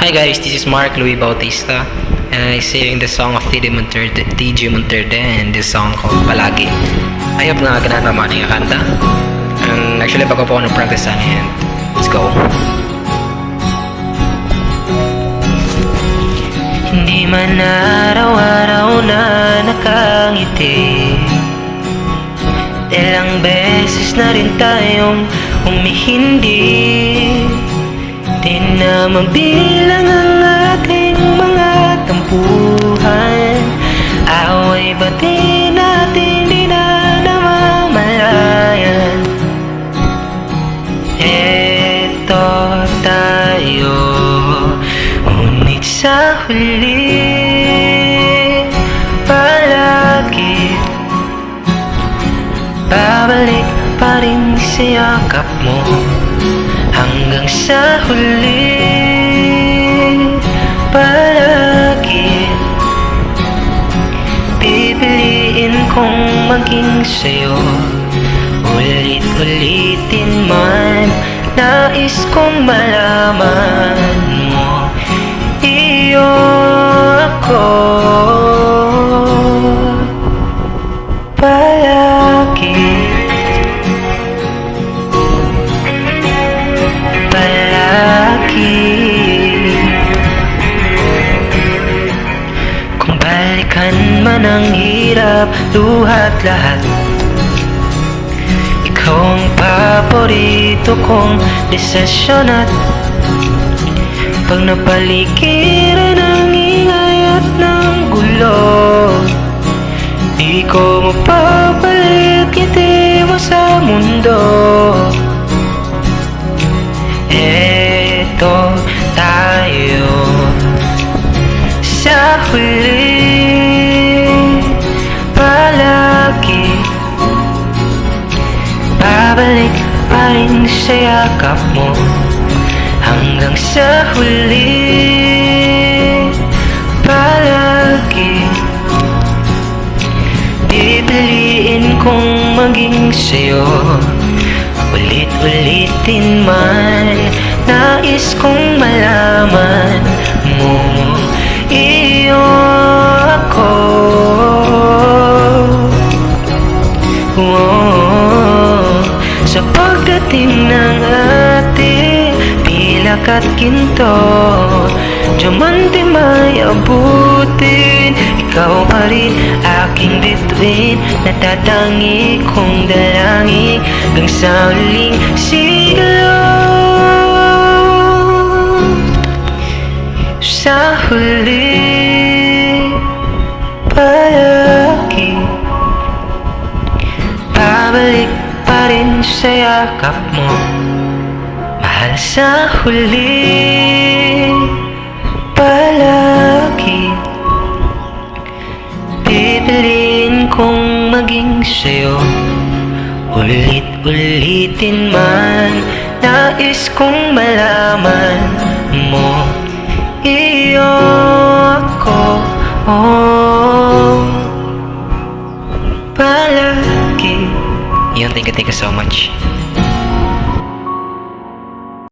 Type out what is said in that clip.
Hi guys, this is Mark Louis Bautista and I sing the song of TJ Monterde and this song called Palagi. I hope na ganaan naman yung kanta. And actually bago po ako nag-practice and let's go. Hindi man araw-araw na nakangiti, ilang beses na rin tayong umihindi. Di na mabilang ang ating mga tampuhan, away ba di natin di na namamalayan. Eto tayo, ngunit sa huli palagi babalik pa rin sa yakap mo. Hanggang sa huli palagi pipiliin kong maging sa'yo. Ulit-ulitin man, nais kong malaman mo iyo ako palagi. Kung balikan man ang hirap, luhat lahat, ikaw ang paborito kong desisyon. At pag napaligiran ng ingay at ng gulo, di ko mapapalit ngiti mo sa mundo. Eto tayo sa huli palagi babalik pa rin sa yakap mo. Hanggang sa huli palagi pipiliin kong maging sa'yo. Ulit-ulitin man, nais kong malaman mo iyo ako. Sa pagdating ng ating pilak at ginto, diamante may abutin, ikaw pa rin aking bituin. Natatangi kong dalangin hanggang sa huling siglo. Sa huli palagi babalik pa rin sa yakap mo. Mahal sa huli palagi pipiliin kong maging sa'yo. Ulit-ulitin man, nais kong malaman mo iyo ako palagi. Yun, thank you so much.